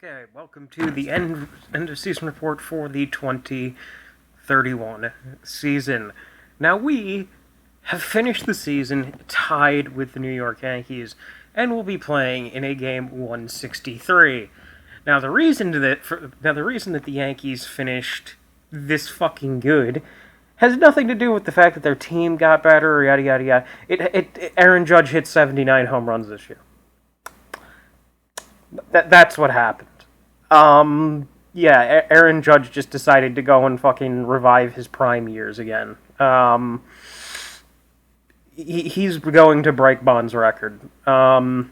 Okay, welcome to the end of season report for the 2031 season. Now we have finished the season tied with the New York Yankees and will be playing in a game 163. Now the reason that the Yankees finished this fucking good has nothing to do with the fact that their team got better or yada yada yada. Aaron Judge hit 79 home runs this year. That's what happened. Yeah, Aaron Judge just decided to go and fucking revive his prime years again. He's going to break Bond's record. Yeah,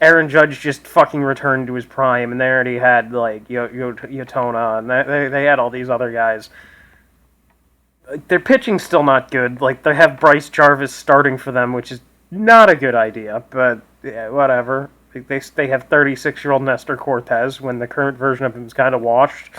Aaron Judge just fucking returned to his prime, and they already had, like, Yotona, and they had all these other guys. Their pitching's still not good. Like, they have Bryce Jarvis starting for them, which is not a good idea, but yeah, whatever. They have 36-year-old Nestor Cortez when the current version of him is kind of washed.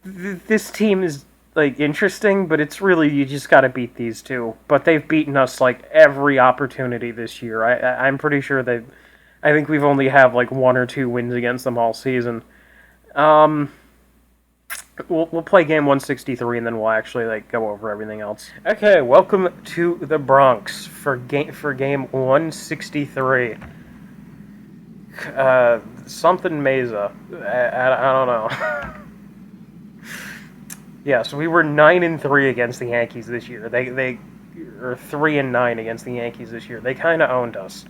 This team is, like, interesting, but it's really, you just gotta beat these two. But they've beaten us, like, every opportunity this year. I'm pretty sure I think we've only have, like, 1 or 2 wins against them all season. We'll play game 163 and then we'll actually, like, go over everything else. Okay, welcome to the Bronx for game 163. Something Mesa. I don't know. Yeah, so we were 9-3 against the Yankees this year. They or 3-9 against the Yankees this year. They kind of owned us.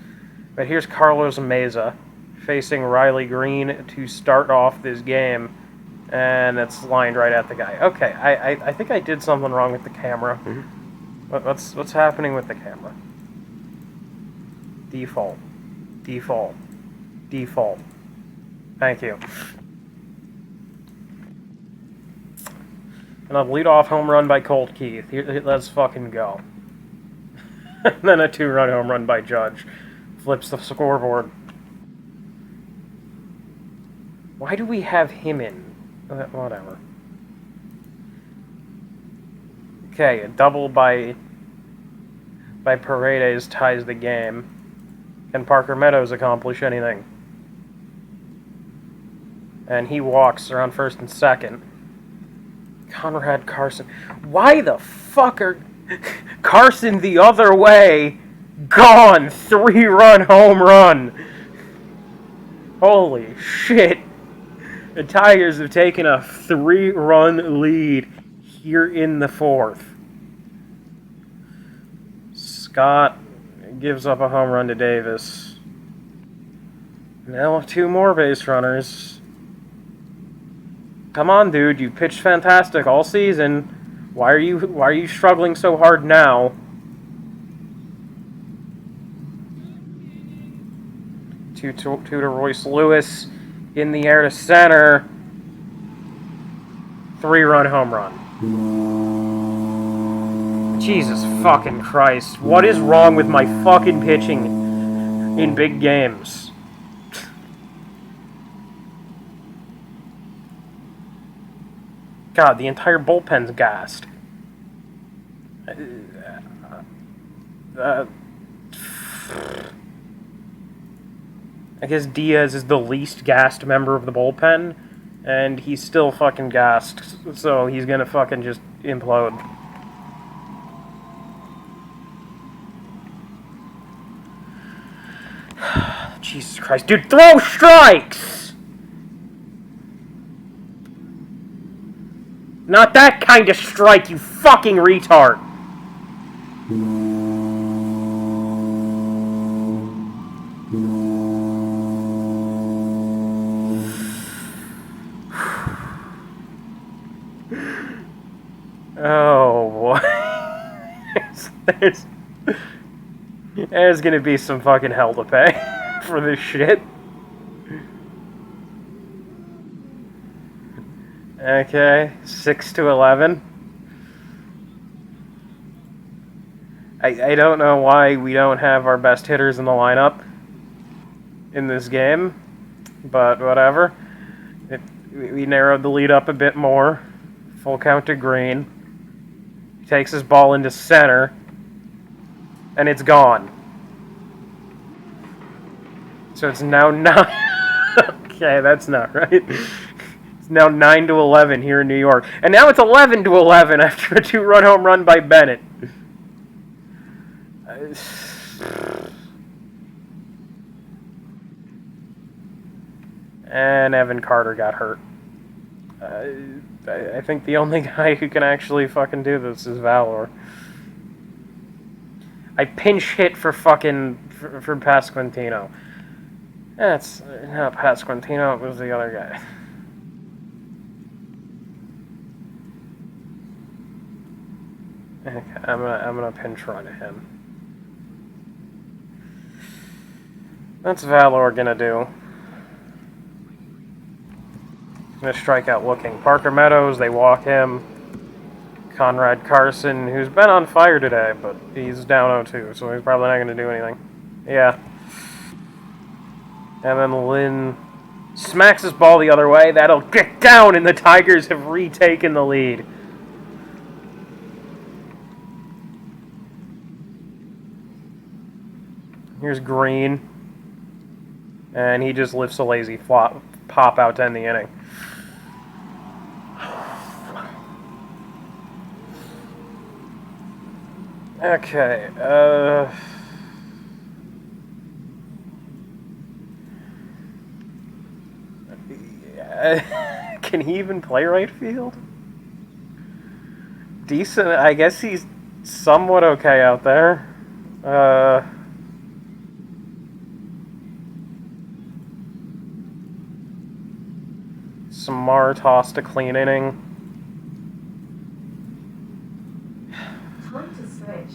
But here's Carlos Mesa facing Riley Green to start off this game. And it's lined right at the guy. Okay, I think I did something wrong with the camera. Mm-hmm. What's happening with the camera? Default. Thank you. And a lead-off home run by Colt Keith. Let's fucking go. And then a 2-run home run by Judge. Flips the scoreboard. Why do we have him in? Whatever. Okay, a double by Paredes ties the game. Can Parker Meadows accomplish anything? And he walks around first and second. Conrad Carson. Why the fuck are Carson the other way? Gone! 3-run home run! Holy shit. The Tigers have taken a 3-run lead here in the 4th. Scott gives up a home run to Davis. Now 2 more base runners. Come on, dude, you pitched fantastic all season. Why are you struggling so hard now? Two to Royce Lewis. In the air to center. 3-run home run. Jesus fucking Christ. What is wrong with my fucking pitching in big games? God, the entire bullpen's gassed. I guess Diaz is the least gassed member of the bullpen, and he's still fucking gassed, so he's gonna fucking just implode. Jesus Christ, dude, throw strikes! Not that kind of strike, you fucking retard! Oh, boy. There's gonna be some fucking hell to pay for this shit. Okay, 6-11. I don't know why we don't have our best hitters in the lineup in this game, but whatever. We narrowed the lead up a bit more. Full count to Green. Takes his ball into center. and it's gone. So it's now 9. Okay, that's not right. It's now 9-11 here in New York. And now it's 11-11 after a 2-run home run by Bennett. And Evan Carter got hurt. I think the only guy who can actually fucking do this is Valor. I pinch hit for Pasquantino. That's not Pasquantino, it was the other guy. Okay, I'm gonna pinch run to him. That's Valor gonna do. Gonna strike out looking. Parker Meadows, they walk him. Conrad Carson, who's been on fire today, but he's down 0-2, so he's probably not gonna do anything. Yeah. And then Lynn smacks his ball the other way. That'll get down, and the Tigers have retaken the lead. Here's Green. And he just lifts a lazy pop out to end the inning. Okay, can he even play right field? Decent. I guess he's somewhat okay out there. Samar tossed a clean inning. Time to stretch.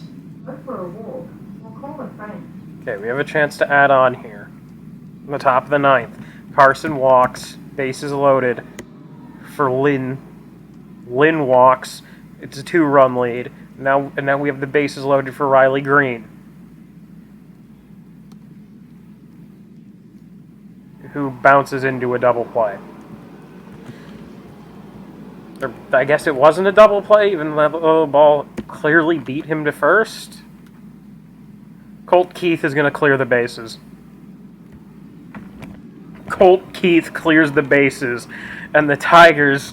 Go for a walk. Or call a friend. Okay, we have a chance to add on here. On the top of the 9th. Carson walks. Bases loaded for Lynn. Lynn walks. It's a 2-run lead. Now we have the bases loaded for Riley Green, who bounces into a double play. I guess it wasn't a double play, even though the ball clearly beat him to first. Colt Keith is going to clear the bases. Colt Keith clears the bases, and the Tigers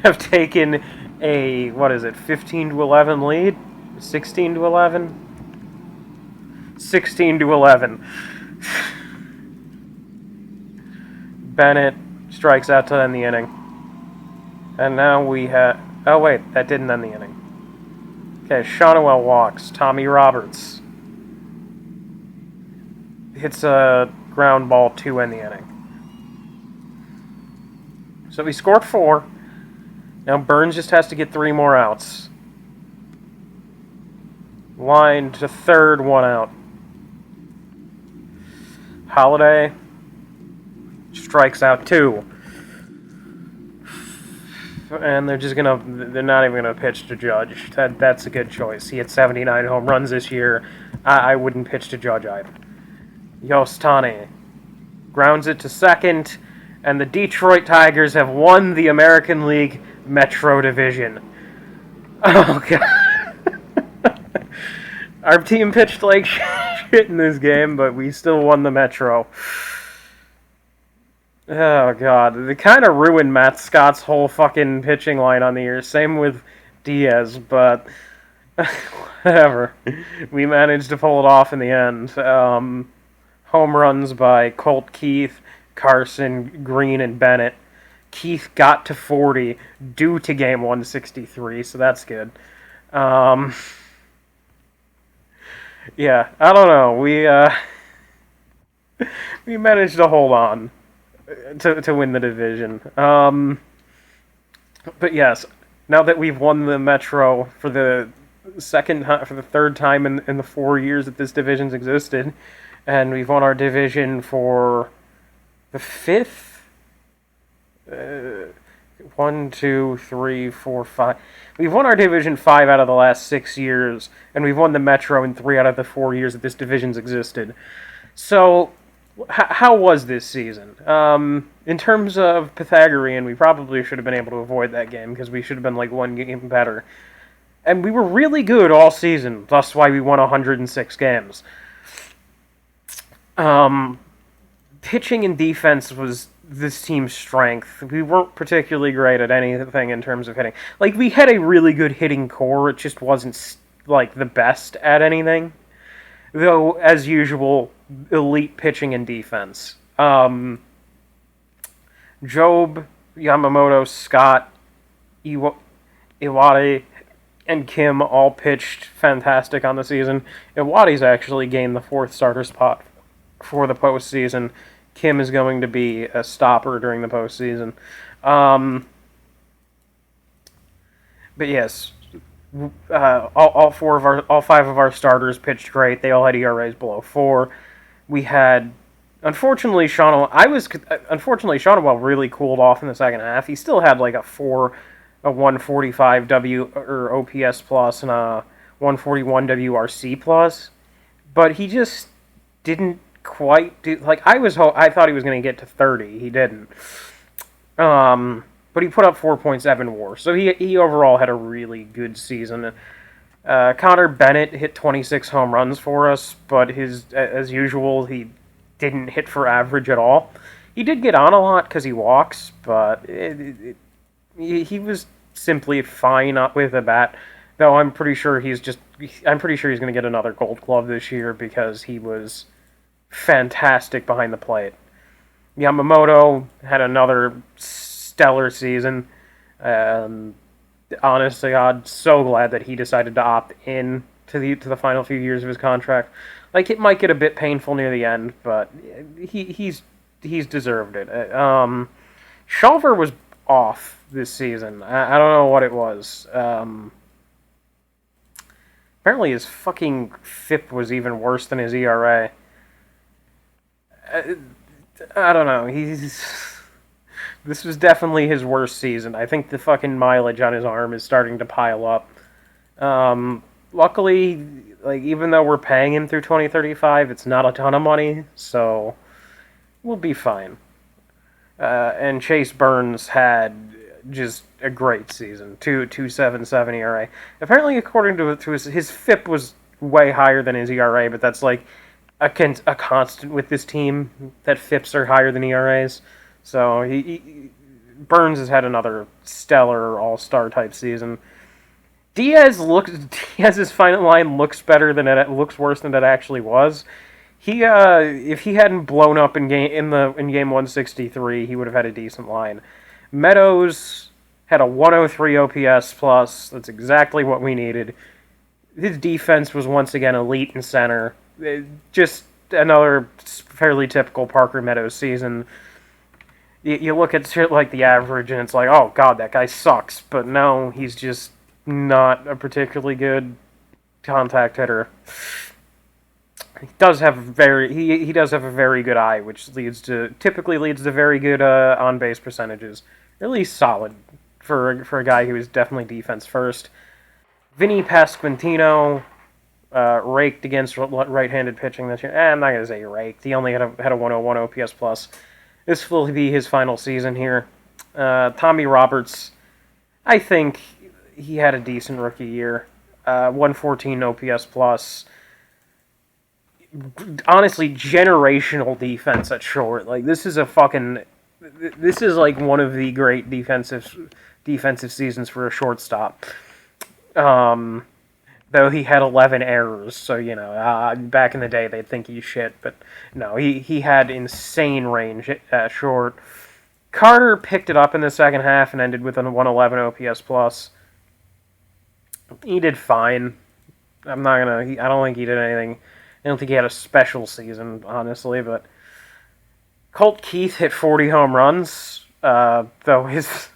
have taken a, 15-11 lead? 16-11? 16-11. Bennett strikes out to end the inning. And now we have... Oh, wait, that didn't end the inning. Okay, Shawnuel walks. Tommy Roberts hits a ground ball to end the inning. So we scored 4. Now Burns just has to get 3 more outs. Line to third, 1 out. Holiday strikes out 2. And they're not even gonna pitch to Judge. That's a good choice. He had 79 home runs this year. I wouldn't pitch to Judge either. Yostani grounds it to second, and the Detroit Tigers have won the American League Metro Division. Oh, God. Our team pitched like shit in this game, but we still won the Metro. Oh, God. They kind of ruined Matt Scott's whole fucking pitching line on the year. Same with Diaz, but whatever. We managed to pull it off in the end. Home runs by Colt Keith, Carson, Green, and Bennett. Keith got to 40 due to game 163, so that's good. Yeah, I don't know. We managed to hold on to win the division. But yes, now that we've won the Metro for the third time in the 4 years that this division's existed, and we've won our division for the 5th. 1, 2, 3, 4, 5. We've won our division 5 out of the last 6 years, and we've won the Metro in 3 out of the 4 years that this division's existed. So, how was this season? In terms of Pythagorean, we probably should have been able to avoid that game, because we should have been like 1 game better. And we were really good all season. That's why we won 106 games. Pitching and defense was this team's strength. We weren't particularly great at anything in terms of hitting. Like, we had a really good hitting core. It just wasn't, like, the best at anything. Though, as usual, elite pitching and defense. Job, Yamamoto, Scott, Iwate, and Kim all pitched fantastic on the season. Iwate's actually gained the 4th starter spot for the postseason. Kim is going to be a stopper during the postseason. But yes, all 5 of our starters pitched great. They all had ERAs below 4. We had, unfortunately, Shonowell really cooled off in the second half. He still had like a 145 W or OPS plus and a 141 WRC plus, but he just didn't quite do. Like, I thought he was going to get to 30. He didn't. But he put up 4.7 WAR, so he overall had a really good season. Connor Bennett hit 26 home runs for us, but as usual, he didn't hit for average at all. He did get on a lot because he walks, but he was simply fine with a bat. Though I'm pretty sure he's going to get another Gold Glove this year because he was fantastic behind the plate. Yamamoto had another stellar season. Honestly, I'm so glad that he decided to opt in to the final few years of his contract. Like, it might get a bit painful near the end, but he's deserved it. Shulver was off this season. I don't know what it was. Apparently his fucking FIP was even worse than his ERA. I don't know. This was definitely his worst season. I think the fucking mileage on his arm is starting to pile up. Luckily, like, even though we're paying him through 2035, it's not a ton of money, so we'll be fine. And Chase Burns had just a great season. 2.77 ERA. Apparently, according to his FIP was way higher than his ERA, but that's like a constant with this team, that FIPs are higher than ERAs. So Burns has had another stellar all-star type season. Diaz's final line looks worse than it actually was. If he hadn't blown up in game 163, he would have had a decent line. Meadows had a 103 OPS plus. That's exactly what we needed. His defense was once again elite in center. Just another fairly typical Parker Meadows season. You look at like the average and it's like, oh god, that guy sucks. But no, he's just not a particularly good contact hitter. He does have a very good eye, which typically leads to very good on base percentages. At least solid for a guy who is definitely defense first. Vinny Pasquantino raked against right-handed pitching this year. I'm not gonna say raked. He only had a 101 OPS plus. This will be his final season here. Tommy Roberts, I think he had a decent rookie year. 114 OPS plus. Honestly, generational defense at short. Like, this is like one of the great defensive seasons for a shortstop. Though he had 11 errors, so, back in the day they'd think he's shit, but no, he had insane range at short. Carter picked it up in the second half and ended with a 111 OPS plus. He did fine. I don't think he did anything. I don't think he had a special season, honestly, but Colt Keith hit 40 home runs, though his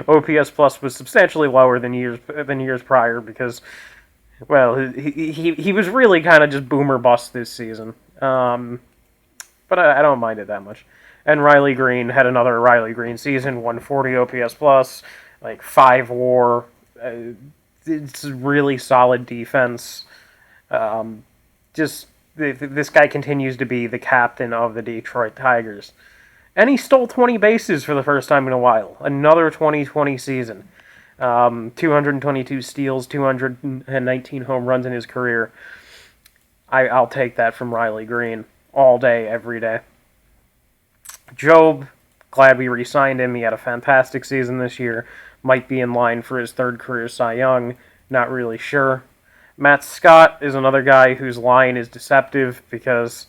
OPS plus was substantially lower than years prior because, well, he was really kind of just boomer bust this season. But I don't mind it that much. And Riley Green had another Riley Green season, 140 OPS plus, like 5 WAR. It's really solid defense. This guy continues to be the captain of the Detroit Tigers. And he stole 20 bases for the first time in a while. Another 2020 season. 222 steals, 219 home runs in his career. I'll take that from Riley Green all day, every day. Job, glad we re-signed him. He had a fantastic season this year. Might be in line for his third career Cy Young. Not really sure. Matt Scott is another guy whose line is deceptive because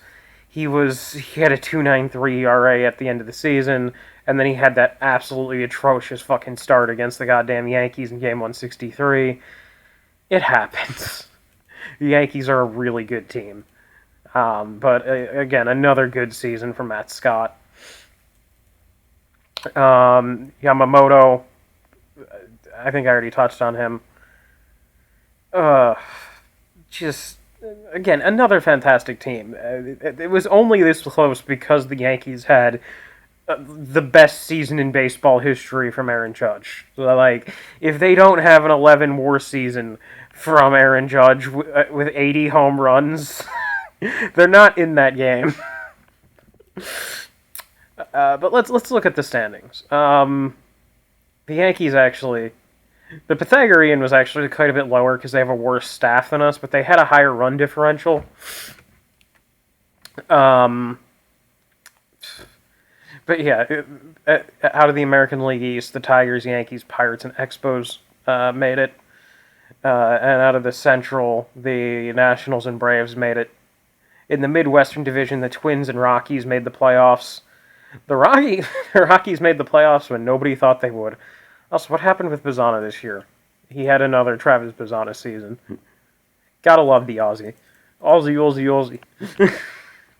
he had a 2.93 ERA at the end of the season, and then he had that absolutely atrocious fucking start against the goddamn Yankees in Game 163. It happens. The Yankees are a really good team. But again, another good season for Matt Scott. Yamamoto, I think I already touched on him. Just, again, another fantastic team. It was only this close because the Yankees had the best season in baseball history from Aaron Judge. So, like, if they don't have an 11-WAR season from Aaron Judge with 80 home runs, they're not in that game. But let's look at the standings. The Yankees actually, the Pythagorean was actually quite a bit lower because they have a worse staff than us, but they had a higher run differential. But yeah, out of the American League East, the Tigers, Yankees, Pirates, and Expos made it. And out of the Central, the Nationals and Braves made it. In the Midwestern Division, the Twins and Rockies made the playoffs. The Rockies made the playoffs when nobody thought they would. Also, what happened with Bazzana this year? He had another Travis Bazzana season. Gotta love the Aussie. Aussie.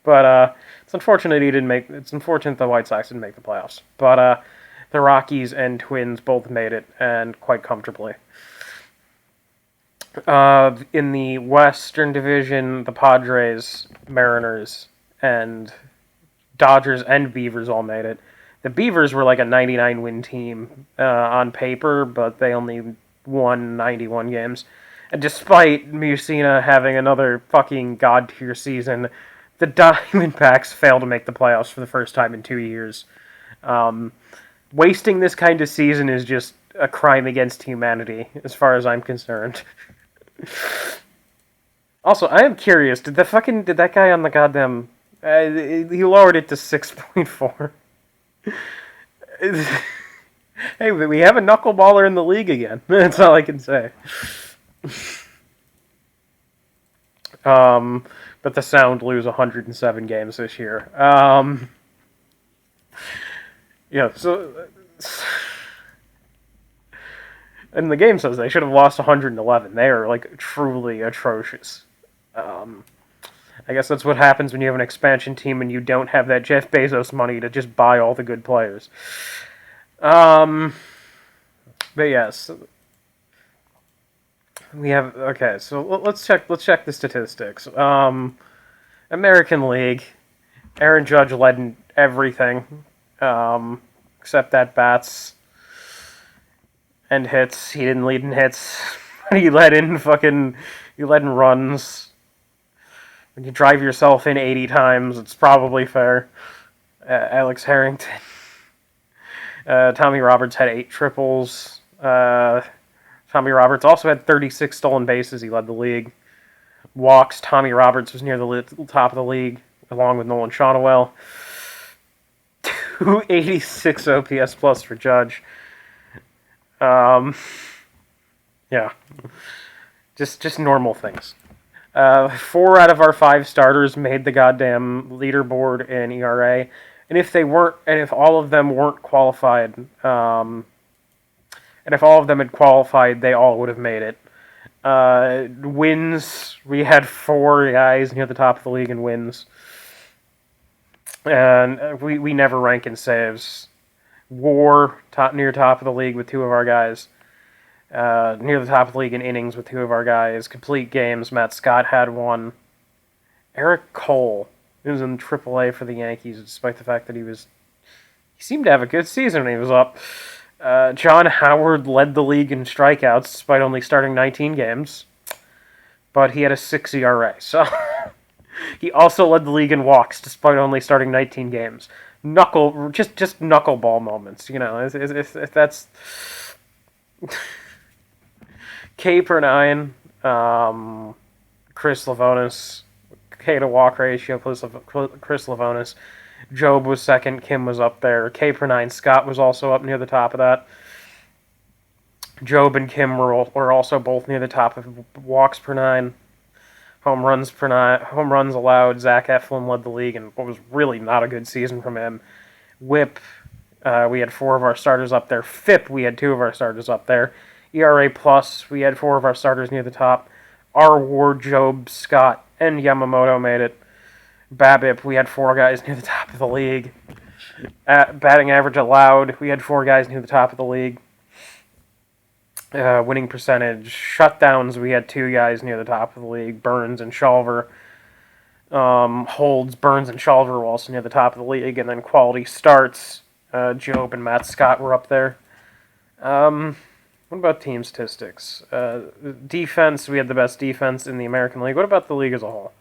But it's unfortunate he didn't make. It's unfortunate the White Sox didn't make the playoffs. But the Rockies and Twins both made it, and quite comfortably. In the Western Division, the Padres, Mariners, and Dodgers and Beavers all made it. The Beavers were like a 99-win team on paper, but they only won 91 games. And despite Musina having another fucking god-tier season, the Diamondbacks failed to make the playoffs for the first time in 2 years. Wasting this kind of season is just a crime against humanity, as far as I'm concerned. Also, I am curious, did that guy on the goddamn... he lowered it to 6.4. Hey, we have a knuckleballer in the league again. That's all I can say. But the Sound lose 107 games this year. Yeah, so... And the game says they should have lost 111. They are, like, truly atrocious. I guess that's what happens when you have an expansion team and you don't have that Jeff Bezos money to just buy all the good players. But yes, we have. Okay, so let's check the statistics. American League, Aaron Judge led in everything, except at bats and hits. He didn't lead in hits. He led in runs. When you drive yourself in 80 times, it's probably fair. Alex Harrington. Tommy Roberts had 8 triples. Tommy Roberts also had 36 stolen bases. He led the league. Walks, Tommy Roberts was near the top of the league, along with Nolan Shonowell. 286 OPS plus for Judge. Yeah. Just normal things. 4 out of our 5 starters made the goddamn leaderboard in ERA, and if all of them weren't qualified, and if all of them had qualified, they all would have made it. Wins, we had 4 guys near the top of the league in wins, and we never rank in saves. WAR, near top of the league with 2 of our guys. Near the top of the league in innings with 2 of our guys. Complete games, Matt Scott had 1. Eric Cole, who was in AAA for the Yankees, despite the fact that he seemed to have a good season when he was up. John Howard led the league in strikeouts, despite only starting 19 games. But he had a 6 ERA, so... He also led the league in walks, despite only starting 19 games. Just knuckleball moments, you know, if that's... K/9, Chris Lavonis, K to walk ratio plus Chris Lavonis. Job was second, Kim was up there. K/9, Scott was also up near the top of that. Job and Kim were also both near the top of walks per nine. Home runs allowed. Zach Eflin led the league, and what was really not a good season from him. WHIP, we had 4 of our starters up there. FIP, we had 2 of our starters up there. ERA plus, we had 4 of our starters near the top. R. Ward, Job, Scott, and Yamamoto made it. BABIP, we had 4 guys near the top of the league. Batting average allowed, we had 4 guys near the top of the league. Winning percentage, shutdowns, we had 2 guys near the top of the league, Burns and Shulver. Holds, Burns and Shulver were also near the top of the league, and then quality starts, Job and Matt Scott were up there. What about team statistics? Defense, we had the best defense in the American League. What about the league as a whole?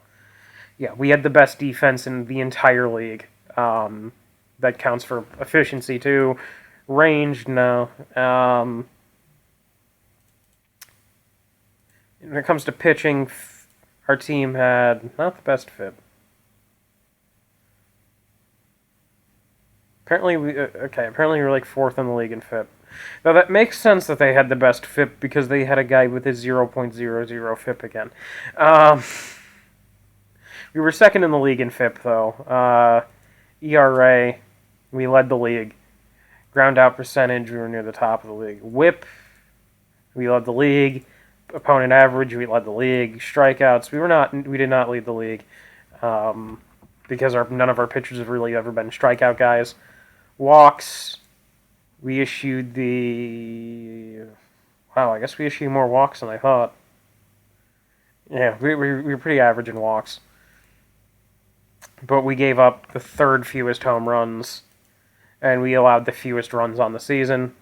Yeah, we had the best defense in the entire league. That counts for efficiency too. Range, no. When it comes to pitching, our team had not the best FIP. Apparently we were like 4th in the league in FIP. Now that makes sense that they had the best FIP because they had a guy with a 0.00 FIP again. We were 2nd in the league in FIP though. ERA, we led the league. Ground out percentage, we were near the top of the league. WHIP, we led the league. Opponent average, we led the league. Strikeouts, we did not lead the league because none of our pitchers have really ever been strikeout guys. Walks, we issued I guess we issued more walks than I thought. Yeah, we were pretty average in walks, but we gave up the 3rd fewest home runs, and we allowed the fewest runs on the season.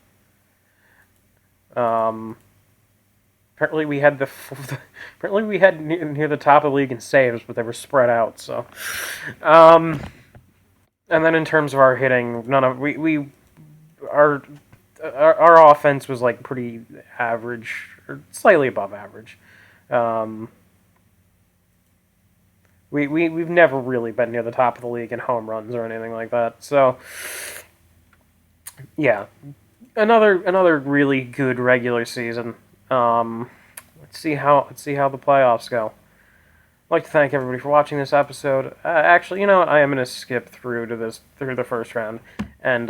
Apparently we had near the top of the league in saves, but they were spread out. So, and then in terms of our hitting, our offense was like pretty average or slightly above average. We've never really been near the top of the league in home runs or anything like that. So, yeah, another really good regular season. Let's see how the playoffs go. I'd like to thank everybody for watching this episode. Actually, you know what? I am going to skip through the first round, and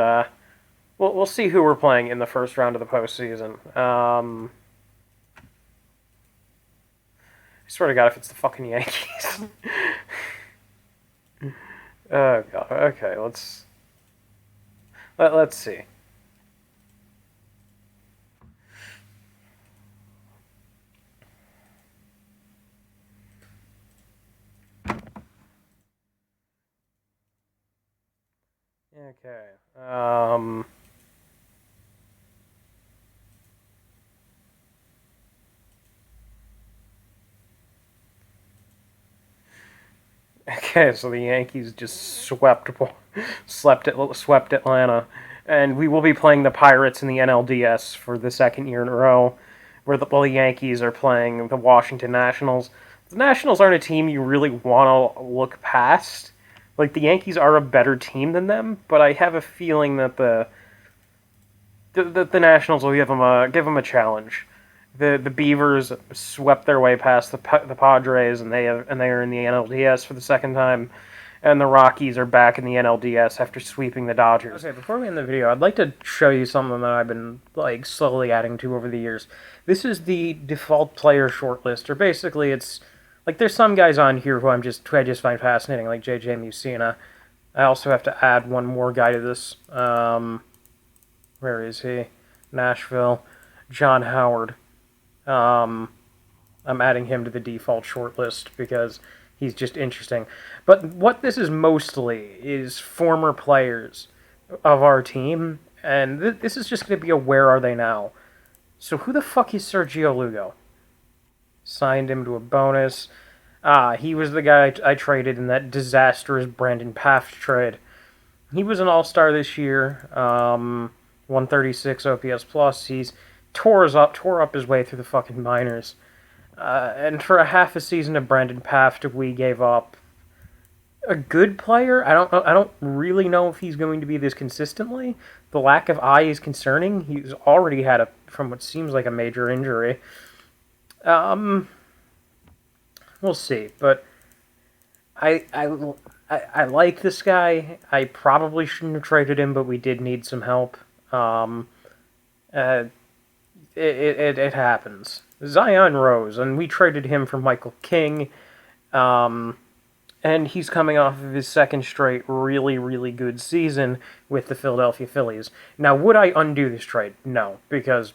we'll see who we're playing in the first round of the postseason. I swear to God, if it's the fucking Yankees. Oh God. Okay, let's see. Okay. Okay, so the Yankees just swept Atlanta, and we will be playing the Pirates in the NLDS for the 2nd year in a row, while the Yankees are playing the Washington Nationals. The Nationals aren't a team you really want to look past. Like, the Yankees are a better team than them, but I have a feeling that the Nationals will give them a challenge. The Beavers swept their way past the Padres, and they are in the NLDS for the 2nd time, and the Rockies are back in the NLDS after sweeping the Dodgers. Okay, before we end the video, I'd like to show you something that I've been like slowly adding to over the years. This is the default player shortlist, or basically it's like there's some guys on here who I just find fascinating, like JJ Mussina. I also have to add one more guy to this. Where is he? Nashville. John Howard. I'm adding him to the default shortlist because he's just interesting. But what this is mostly is former players of our team, and this is just going to be a where are they now. So who the fuck is Sergio Lugo? Signed him to a bonus. He was the guy I traded in that disastrous Brandon Paft trade. He was an all-star this year. 136 OPS plus. He's tore up his way through the fucking minors. And for a half a season of Brendan Paft, we gave up a good player. I don't really know if he's going to be this consistently. The lack of eye is concerning. He's already had from what seems like a major injury. We'll see, but I like this guy. I probably shouldn't have traded him, but we did need some help. It happens. Zion Rose, and we traded him for Michael King, and he's coming off of his second straight really, really good season with the Philadelphia Phillies. Now, would I undo this trade? No, because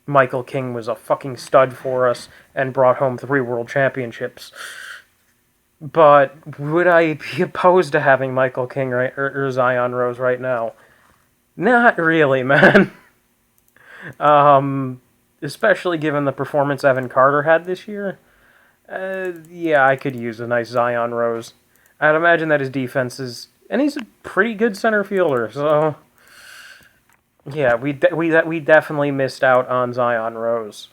Michael King was a fucking stud for us and brought home 3 world championships. But would I be opposed to having Michael King or Zion Rose right now? Not really, man. Especially given the performance Evan Carter had this year. Yeah, I could use a nice Zion Rose. I'd imagine that his defense is... And he's a pretty good center fielder, so... Yeah, we definitely missed out on Zion Rose.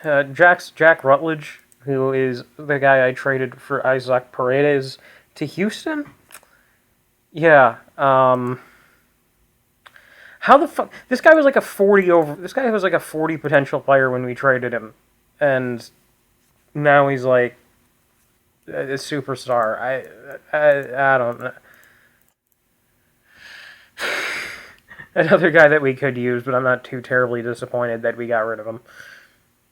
Jack Rutledge, who is the guy I traded for Isaac Paredes to Houston? Yeah, how the fuck... This guy was like a 40 potential player when we traded him. And now he's like a superstar. I don't know. Another guy that we could use, but I'm not too terribly disappointed that we got rid of him.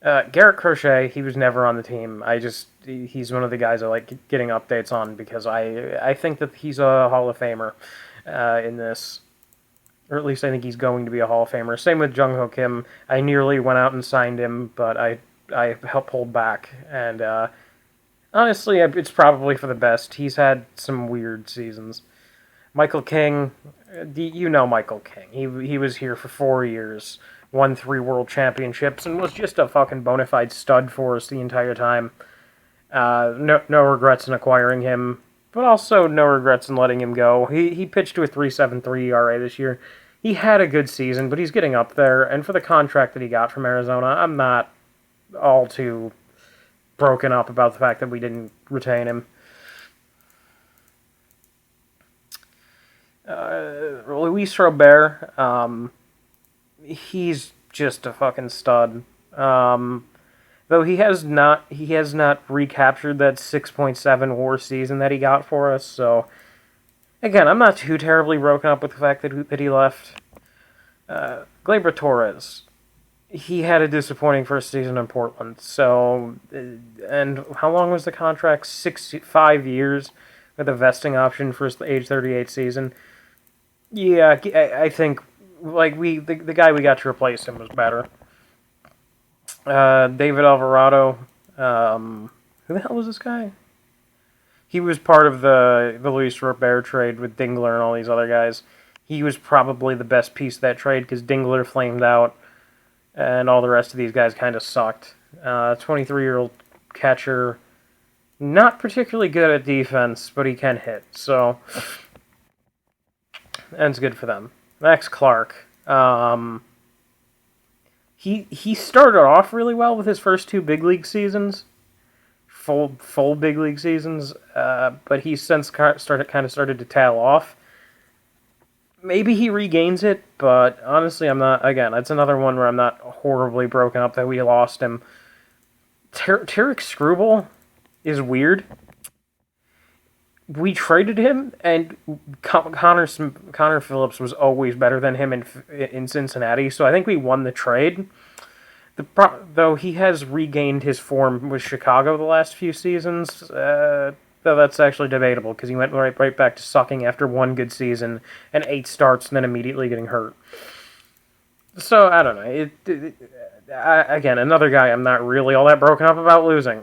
Garrett Crochet, he was never on the team. He's one of the guys I like getting updates on because I think that he's a Hall of Famer in this. Or at least I think he's going to be a Hall of Famer. Same with Jung Ho Kim. I nearly went out and signed him, but I helped hold back. And honestly, it's probably for the best. He's had some weird seasons. Michael King, you know Michael King. He was here for 4 years, won 3 world championships, and was just a fucking bona fide stud for us the entire time. No regrets in acquiring him, but also no regrets in letting him go. He pitched to a 3.73 ERA this year. He had a good season, but he's getting up there, and for the contract that he got from Arizona, I'm not all too broken up about the fact that we didn't retain him. Luis Robert, he's just a fucking stud. Though he has not recaptured that 6.7 WAR season that he got for us. So again, I'm not too terribly broken up with the fact that he left. Gleyber Torres, he had a disappointing first season in Portland. So, and how long was the contract? 5 years with a vesting option for his age 38 season. Yeah, I think like the guy we got to replace him was better. David Alvarado, who the hell was this guy? He was part of the Luis Robert trade with Dingler and all these other guys. He was probably the best piece of that trade because Dingler flamed out, and all the rest of these guys kind of sucked. 23-year-old catcher, not particularly good at defense, but he can hit, so that's good for them. Max Clark, he started off really well with his first 2 big league seasons, full big league seasons, but he's since started to tail off. Maybe he regains it, but honestly, I'm not. Again, it's another one where I'm not horribly broken up that we lost him. Tarek Skubal is weird. We traded him, and Connor Phillips was always better than him in Cincinnati, so I think we won the trade. Though he has regained his form with Chicago the last few seasons, though that's actually debatable, because he went right back to sucking after 1 good season and 8 starts and then immediately getting hurt. So, I don't know. Again, another guy I'm not really all that broken up about losing.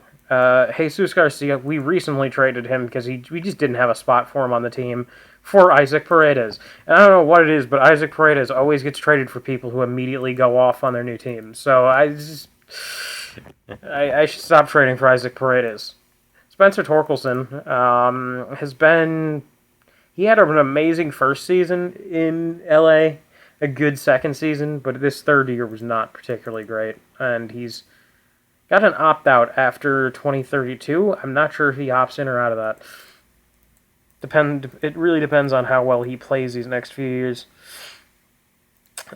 Jesus Garcia, we recently traded him because we just didn't have a spot for him on the team for Isaac Paredes. And I don't know what it is, but Isaac Paredes always gets traded for people who immediately go off on their new team. So I should stop trading for Isaac Paredes. Spencer Torkelson he had an amazing first season in LA. a good second season, but this third year was not particularly great, and he's got an opt-out after 2032. I'm not sure if he opts in or out of that. It really depends on how well he plays these next few years.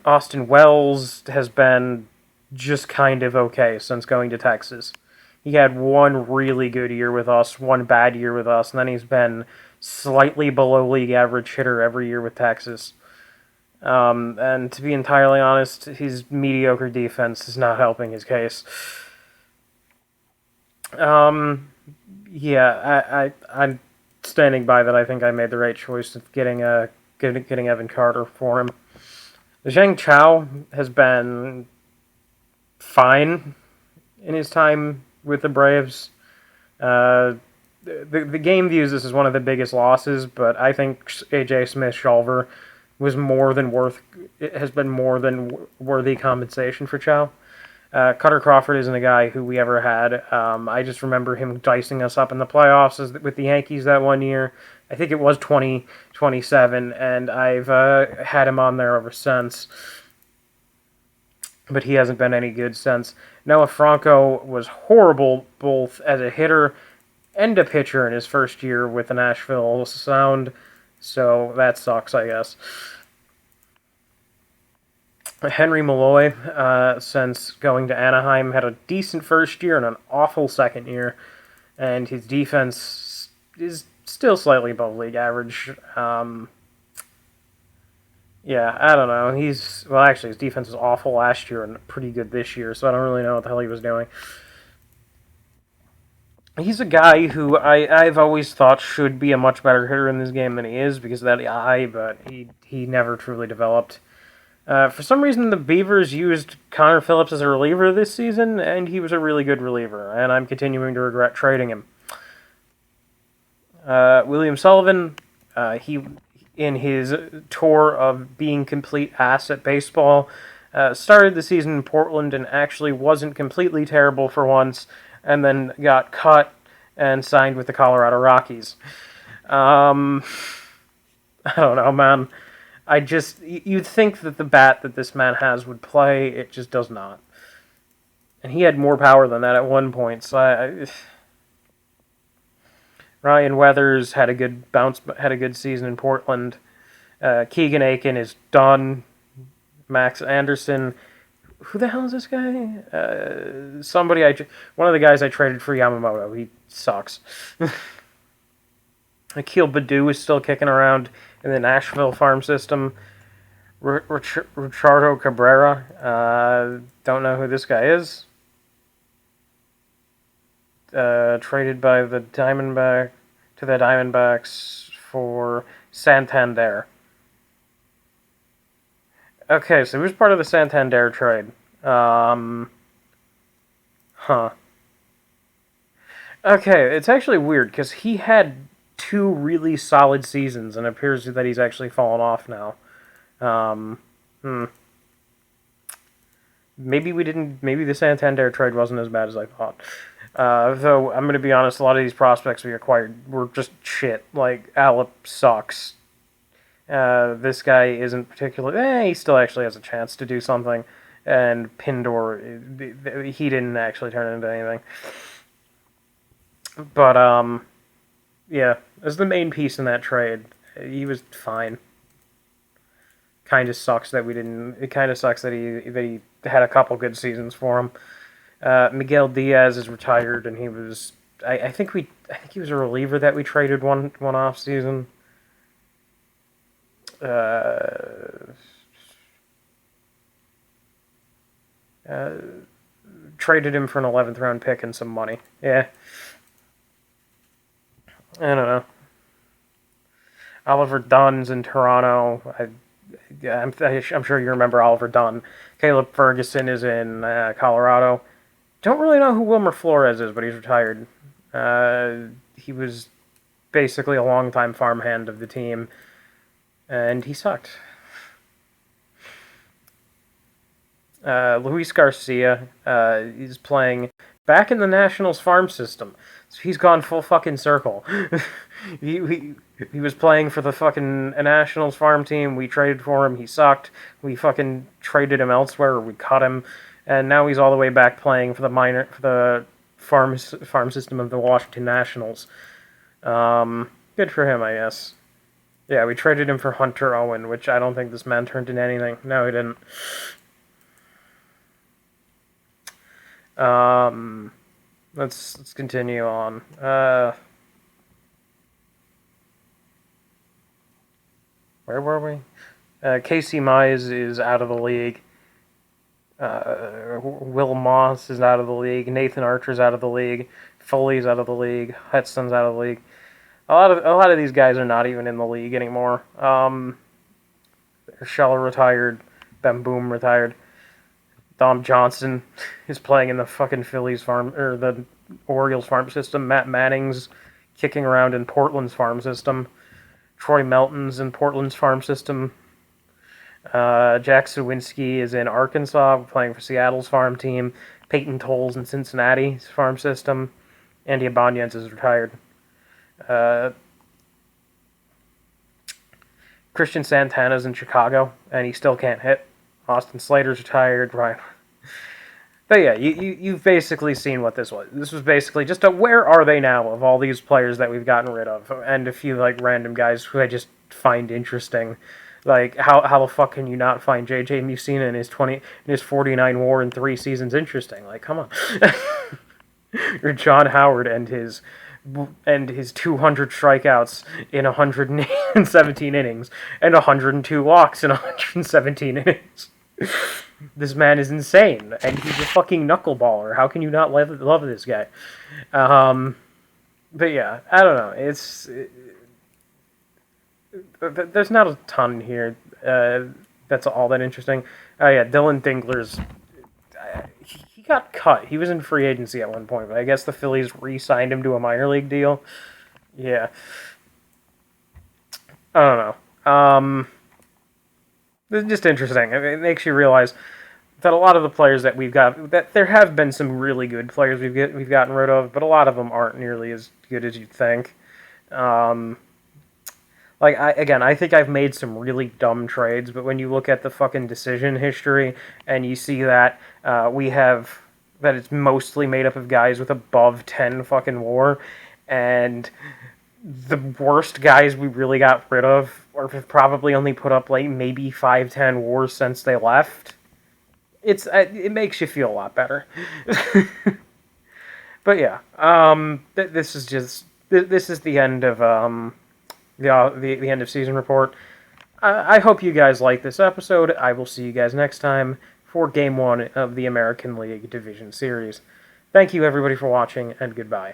Austin Wells has been just kind of okay since going to Texas. He had one really good year with us, one bad year with us, and then he's been slightly below league average hitter every year with Texas. And to be entirely honest, his mediocre defense is not helping his case. I'm standing by that. I think I made the right choice of getting Evan Carter for him. Zheng Chao has been fine in his time with the Braves. The game views this as one of the biggest losses, but I think AJ Smith-Shawver has been more than worthy compensation for Chao. Cutter Crawford isn't a guy who we ever had. I just remember him dicing us up in the playoffs with the Yankees that one year. I think it was 2027, and I've had him on there ever since. But he hasn't been any good since. Noah Franco was horrible both as a hitter and a pitcher in his first year with the Nashville Sound, so that sucks, I guess. Henry Malloy, since going to Anaheim, had a decent first year and an awful second year, and his defense is still slightly above league average. Yeah, I don't know. His defense was awful last year and pretty good this year, so I don't really know what the hell he was doing. He's a guy who I've always thought should be a much better hitter in this game than he is because of that eye, but he never truly developed. For some reason, the Beavers used Connor Phillips as a reliever this season, and he was a really good reliever, and I'm continuing to regret trading him. William Sullivan, he in his tour of being complete ass at baseball, started the season in Portland and actually wasn't completely terrible for once, and then got cut and signed with the Colorado Rockies. I don't know, man. You'd think that the bat that this man has would play, it just does not. And he had more power than that at one point, so Ryan Weathers had a good season in Portland. Keegan Aiken is done. Max Anderson, who the hell is this guy? One of the guys I traded for Yamamoto. He sucks. Akil Baddoo is still kicking around in the Nashville farm system. Ricardo Cabrera, don't know who this guy is. Traded by the Diamondbacks for Santander. Okay, so he was part of the Santander trade. Okay, it's actually weird because he had two really solid seasons, and it appears that he's actually fallen off now. Maybe the Santander trade wasn't as bad as I thought. Though, I'm going to be honest, a lot of these prospects we acquired were just shit. Like, Alep sucks. This guy isn't particularly... he still actually has a chance to do something. And Pindor, he didn't actually turn into anything. But, yeah, as the main piece in that trade, he was fine. Kind of sucks that we didn't... It kind of sucks that he had a couple good seasons for him. Miguel Diaz is retired, and he was... I think he was a reliever that we traded one off season. Traded him for an 11th round pick and some money. Yeah. I don't know. Oliver Dunn's in Toronto. I'm sure you remember Oliver Dunn. Caleb Ferguson is in Colorado. Don't really know who Wilmer Flores is, but he's retired. He was basically a longtime farmhand of the team, and he sucked. Luis Garcia is playing back in the Nationals farm system. So he's gone full fucking circle. He was playing for the fucking Nationals farm team. We traded for him. He sucked. We fucking traded him elsewhere, or we cut him, and now he's all the way back playing for the farm system of the Washington Nationals. Good for him, I guess. Yeah, we traded him for Hunter Owen, which I don't think this man turned into anything. No, he didn't. Let's continue on. Where were we? Casey Mize is out of the league. Will Moss is out of the league. Nathan Archer's out of the league. Foley's out of the league. Hetson's out of the league. A lot of these guys are not even in the league anymore. Urshela retired. Ben Boom retired. Dom Johnson is playing in the fucking Phillies farm, or the Orioles farm system. Matt Manning's kicking around in Portland's farm system. Troy Melton's in Portland's farm system. Jack Sawinski is in Arkansas, playing for Seattle's farm team. Peyton Tolles in Cincinnati's farm system. Andy Ibanez is retired. Christian Santana's in Chicago, and he still can't hit. Austin Slater's retired, right? But yeah, you've basically seen what this was. This was basically just a where are they now of all these players that we've gotten rid of, and a few like random guys who I just find interesting. Like how the fuck can you not find J.J. Mussina in his 49 WAR in 3 seasons interesting? Like, come on. Or John Howard and his 200 strikeouts in 117 innings and 102 walks in 117 innings. This man is insane, and he's a fucking knuckleballer. How can you not love this guy? But yeah, I don't know. There's not a ton here. That's all that interesting. Oh yeah, Dylan Dingler's. He got cut. He was in free agency at one point, but I guess the Phillies re-signed him to a minor league deal. Yeah. I don't know. It's just interesting. It makes you realize that a lot of the players that we've got, that there have been some really good players we've gotten rid of, but a lot of them aren't nearly as good as you'd think. I think I've made some really dumb trades, but when you look at the fucking decision history and you see that that it's mostly made up of guys with above 10 fucking WAR, and the worst guys we really got rid of have probably only put up like maybe 5-10 WARs since they left. It makes you feel a lot better. But yeah, this is the end of the end of season report. I hope you guys like this episode. I will see you guys next time for Game 1 of the American League Division Series. Thank you everybody for watching, and goodbye.